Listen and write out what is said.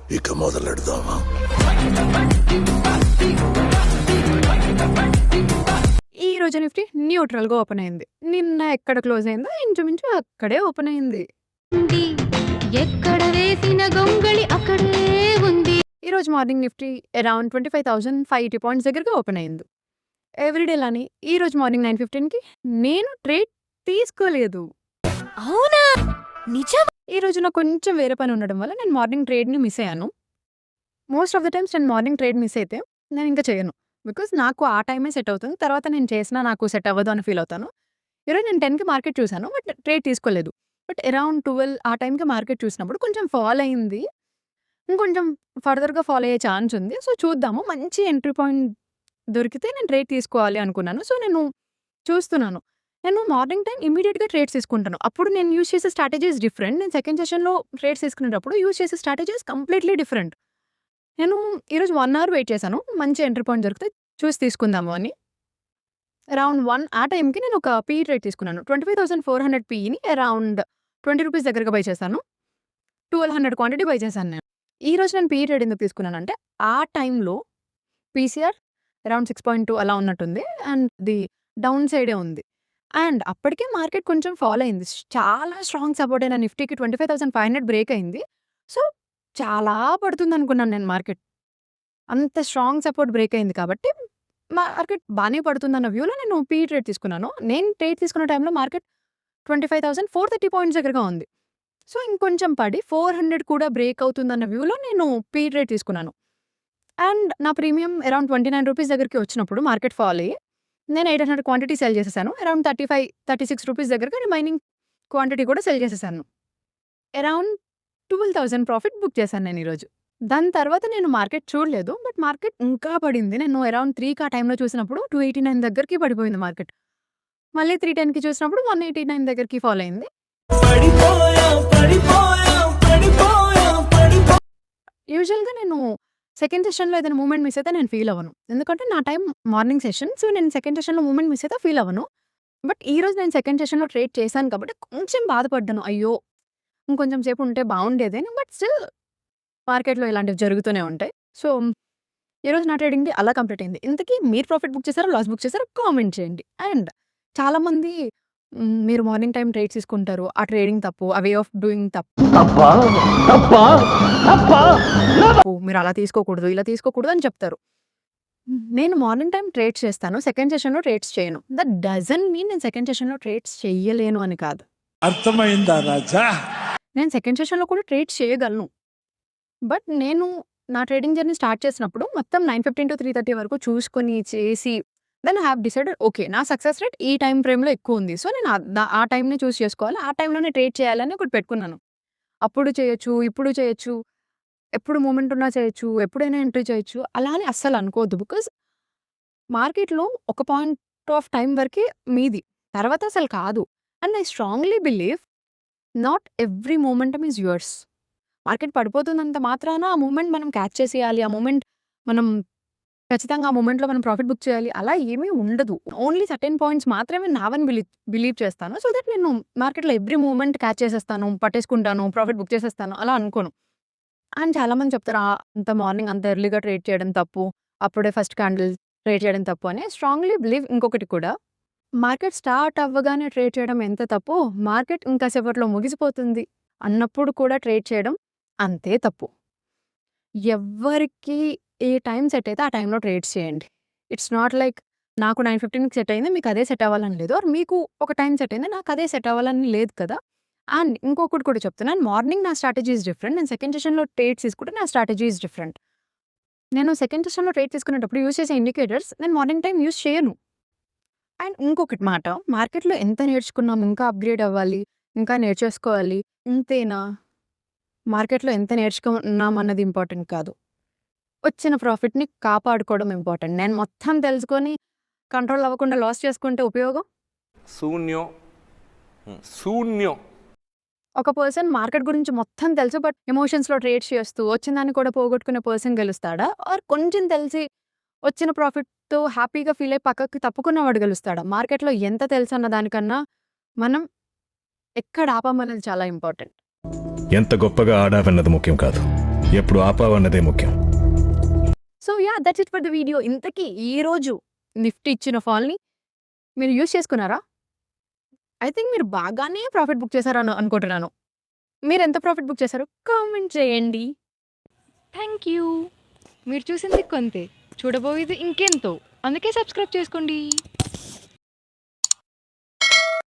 ఇక మొదలెడదామా? ఈ రోజు నిఫ్టీ న్యూట్రల్ గా ఓపెన్ అయింది. నిన్న ఎక్కడ క్లోజ్ అయిందో ఇంచుమించు అక్కడే ఓపెన్ అయింది. ఉంది. ఎక్కడ వేసిన గొంగళి అక్కడే ఉంది. ఈ రోజు మార్నింగ్ నిఫ్టీ అరౌండ్ 25,580 పాయింట్స్ దగ్గరగా ఓపెన్ అయింది. ఎవ్రీడే లాని ఈ రోజు మార్నింగ్ 9:15కి నేను ట్రేడ్ తీసుకోలేదు. అవునా? నిజం? ఈ రోజు నాకు కొంచెం వేరే పని ఉండడం వల్ల నేను మార్నింగ్ ట్రేడ్ని మిస్ అయ్యాను. మోస్ట్ ఆఫ్ ద టైమ్స్ నేను మార్నింగ్ ట్రేడ్ మిస్ అయితే నేను ఇంకా చేయను. బికాస్ నాకు ఆ టైమే సెట్ అవుతుంది. తర్వాత నేను చేసినా నాకు సెట్ అవ్వదు అని ఫీల్ అవుతాను. ఈరోజు నేను 10కి మార్కెట్ చూసాను. బట్ ట్రేడ్ తీసుకోలేదు. బట్ అరౌండ్ 12 ఆ టైంకి మార్కెట్ చూసినప్పుడు కొంచెం ఫాల్ అయింది. ఇంకొంచెం ఫర్దర్‌గా ఫాల్ అయ్యే ఛాన్స్ ఉంది. సో, చూద్దాము. మంచి ఎంట్రీ పాయింట్ దొరికితే నేను ట్రేడ్ తీసుకోవాలి అనుకున్నాను. సో, నేను చూస్తున్నాను. నేను మార్నింగ్ టైమ్ ఇమ్మీడియేట్‌గా ట్రేడ్స్ తీసుకుంటాను. అప్పుడు నేను యూజ్ చేసే స్ట్రాటజీస్ డిఫరెంట్. నేను సెకండ్ సెషన్‌లో ట్రేడ్స్ తీసుకునేటప్పుడు యూజ్ చేసే స్ట్రాటజీస్ కంప్లీట్‌లీ డిఫరెంట్. నేను ఈరోజు 1 అవర్ వెయిట్ చేశాను. మంచి ఎంట్రీ పాయింట్ దొరికితే చూసి తీసుకుందాము అని. అరౌండ్ 1 ఆ టైంకి నేను ఒక పీఈ ట్రేడ్ తీసుకున్నాను. 25,400 పీఈని అరౌండ్ ₹20 దగ్గరగా బై చేశాను. 1,200 క్వాంటిటీ బై చేశాను నేను. ఈరోజు నేను పీఈ ట్రేడ్ ఎందుకు తీసుకున్నానంటే ఆ టైంలో పీసీఆర్ అరౌండ్ 6.2 అలా ఉన్నట్టుంది. అండ్ ఇది డౌన్ సైడే ఉంది. అండ్ అప్పటికే మార్కెట్ కొంచెం ఫాల్ అయింది. చాలా స్ట్రాంగ్ సపోర్ట్ అయిన నిఫ్టీకి 25,500 బ్రేక్ అయింది. సో, చాలా పడుతుందనుకున్నాను నేను మార్కెట్. అంత స్ట్రాంగ్ సపోర్ట్ బ్రేక్ అయింది కాబట్టి మార్కెట్ బానే పడుతుందన్న వ్యూలో నేను పీఈ ట్రేడ్ తీసుకున్నాను. నేను ట్రేడ్ తీసుకున్న టైంలో మార్కెట్ 25,430 పాయింట్స్ దగ్గరగా ఉంది. సో, ఇంకొంచెం పడి 400 కూడా బ్రేక్ అవుతుందన్న వ్యూలో నేను పీఈ ట్రేడ్ తీసుకున్నాను. అండ్ నా ప్రీమియం అరౌండ్ ₹29 దగ్గరికి వచ్చినప్పుడు మార్కెట్ ఫాల్ అయ్యి నేను 800 క్వాంటిటీ సెల్ చేసేసాను. అరౌండ్ ₹36 దగ్గరగా రిమైనింగ్ క్వాంటిటీ కూడా సెల్ చేసేసాను. అరౌండ్ 12,000 ప్రాఫిట్ బుక్ చేశాను నేను ఈరోజు. దాని తర్వాత నేను మార్కెట్ చూడలేదు. బట్ మార్కెట్ ఇంకా పడింది. నేను అరౌండ్ 3కి ఆ టైంలో చూసినప్పుడు 289 దగ్గరికి పడిపోయింది మార్కెట్. మళ్ళీ 310కి చూసినప్పుడు 189 దగ్గరికి ఫాల్ అయింది. యూజువల్‌గా నేను సెకండ్ సెషన్‌లో ఏదైనా మూవ్‌మెంట్ మిస్ అయితే నేను ఫీల్ అవ్వను. ఎందుకంటే నా టైం మార్నింగ్ సెషన్. సో, నేను సెకండ్ సెషన్‌లో మూవ్‌మెంట్ మిస్ అయితే ఫీల్ అవ్వను. బట్ ఈరోజు నేను సెకండ్ సెషన్‌లో ట్రేడ్ చేశాను కాబట్టి కొంచెం బాధపడ్డాను. అయ్యో! ఇంకొంచెం సేపు ఉంటే బావుండేదని. బట్ స్టిల్ మార్కెట్‌లో ఇలాంటివి జరుగుతూనే ఉంటాయి. సో, ఈరోజు నా ట్రేడింగ్‌ది అలా కంప్లీట్ అయింది. ఇంతకీ మీరు ప్రాఫిట్ బుక్ చేసారా? లాస్ బుక్ చేసారా? కామెంట్ చేయండి. అండ్ చాలామంది మీరు మార్నింగ్ టైమ్ ట్రేడ్స్ తీసుకుంటారు. ఆ ట్రేడింగ్ తప్పు. ఆ వే ఆఫ్ డూయింగ్ తప్పు. మీరు అలా తీసుకోకూడదు, ఇలా తీసుకోకూడదు అని చెప్తారు. నేను మార్నింగ్ టైమ్ ట్రేడ్స్ చేస్తాను. సెకండ్ సెషన్‌లో ట్రేడ్స్ చేయను. దట్ డజంట్ మీన్ నేను సెకండ్ సెషన్‌లో ట్రేడ్స్ చెయ్యలేను అని కాదు. అర్థమైందా రాజా? నేను సెకండ్ సెషన్‌లో కూడా ట్రేడ్స్ చేయగలను. బట్ నేను నా ట్రేడింగ్ జర్నీ స్టార్ట్ చేసినప్పుడు మొత్తం 9:15-3:30 వరకు చూసుకొని చేసి then I have decided okay. నా సక్సెస్ రేట్ ఈ టైమ్ ఫ్రేమ్‌లో ఎక్కువుంది. సో, నేను ఆ టైంని చూస్ చేసుకోవాలి. ఆ టైంలోనే ట్రేడ్ చేయాలని ఒకటి పెట్టుకున్నాను. అప్పుడు చేయొచ్చు, ఇప్పుడు చేయొచ్చు, ఎప్పుడు మూవ్‌మెంట్ ఉన్నా చేయొచ్చు, ఎప్పుడైనా ఎంట్రీ చేయొచ్చు. అలా అని అస్సలు అనుకోవద్దు. బికాజ్ మార్కెట్‌లో ఒక పాయింట్ ఆఫ్ టైమ్ వరకే మీది. తర్వాత అసలు కాదు. And I strongly believe not every momentum is yours. Market పడిపోతున్నంత మాత్రాన ఆ మూవ్‌మెంట్ మనం క్యాచ్ చేసేయాలి. ఆ మూవ్‌మెంట్ మనం ఖచ్చితంగా ఆ మూవ్‌మెంట్‌లో మనం ప్రాఫిట్ బుక్ చేయాలి. అలా ఏమీ ఉండదు. ఓన్లీ సర్టెన్ పాయింట్స్ మాత్రమే నావని బిలీవ్ చేస్తాను. సో, దట్ నేను మార్కెట్‌లో ఎవ్రీ మూవ్‌మెంట్ క్యాచ్ చేసేస్తాను, పట్టేసుకుంటాను, ప్రాఫిట్ బుక్ చేసేస్తాను అలా అనుకోను. అండ్ చాలామంది చెప్తారు అంత మార్నింగ్ అంత ఎర్లీగా ట్రేడ్ చేయడం తప్పు. అప్పుడే ఫస్ట్ క్యాండిల్ ట్రేడ్ చేయడం తప్పు అని. స్ట్రాంగ్‌లీ బిలీవ్ ఇంకొకటి కూడా మార్కెట్ స్టార్ట్ అవ్వగానే ట్రేడ్ చేయడం ఎంత తప్పో, మార్కెట్ ఇంకా సేపట్లో ముగిసిపోతుంది అన్నప్పుడు కూడా ట్రేడ్ చేయడం అంతే తప్పు. ఎవ్వరికి ఏ టైం సెట్ అయితే ఆ టైంలో ట్రేడ్స్ చేయండి. ఇట్స్ నాట్ లైక్ నాకు 9:15కి సెట్ అయింది. మీకు అదే సెట్ అవ్వాలని లేదు. ఆర్ మీకు ఒక టైం సెట్ అయింది. నాకు అదే సెట్ అవ్వాలని లేదు కదా! అండ్ ఇంకొకటి కూడా చెప్తున్నాను. మార్నింగ్ నా స్ట్రాటజీ ఈస్ డిఫరెంట్. నేను సెకండ్ సెషన్‌లో ట్రేడ్స్ తీసుకుంటే నా స్ట్రాటజీ ఈస్ డిఫరెంట్. నేను సెకండ్ సెషన్‌లో ట్రేడ్ తీసుకునేటప్పుడు యూజ్ చేసే ఇండికేటర్స్ నేను మార్నింగ్ టైమ్ యూజ్ చేయను. అండ్ ఇంకొకటి మాట, మార్కెట్‌లో ఎంత నేర్చుకున్నాం, ఇంకా అప్‌గ్రేడ్ అవ్వాలి, ఇంకా నేర్చేసుకోవాలి. ఇంతేనా? మార్కెట్‌లో ఎంత నేర్చుకున్నాం అన్నది ఇంపార్టెంట్ కాదు. వచ్చిన ప్రాఫిట్‌ని కాపాడుకోవడం ఇంపార్టెంట్. నేను మొత్తం తెలుసుకొని కంట్రోల్ అవ్వకుండా లాస్ చేసుకుంటే ఉపయోగం? శూన్యం. శూన్యం. ఒక పర్సన్ మార్కెట్ గురించి మొత్తం తెలుసు బట్ ఎమోషన్స్‌లో ట్రేడ్స్ చేస్తూ వచ్చిన దాన్ని కూడా పోగొట్టుకునే పర్సన్ గెలుస్తాడా? ఆర్ కొంచెం తెలిసి వచ్చిన ప్రాఫిట్‌తో హ్యాపీగా ఫీల్ అయ్యి పక్కకి తప్పుకున్నవాడు గెలుస్తాడా? మార్కెట్‌లో ఎంత తెలుసన్న దానికన్నా మనం ఎక్కడ ఆపామనేది చాలా ఇంపార్టెంట్. ఎంత గొప్పగా ఆడావన్నది ముఖ్యం కాదు, ఎప్పుడు ఆపావన్నదే ముఖ్యం. So yeah that's it for the video. ఇంతకీ ఈరోజు నిఫ్టీ ఇచ్చిన ఫాల్ని మీరు యూస్ చేసుకున్నారా? ఐ థింక్ మీరు బాగానే ప్రాఫిట్ బుక్ చేశారని అనుకుంటున్నాను. మీరు ఎంత ప్రాఫిట్ బుక్ చేశారో కామెంట్ చేయండి. Thank you. మీరు చూసింది కొంతే, చూడబోయేది ఇంకెంతో. అందుకే సబ్స్క్రైబ్ చేసుకోండి.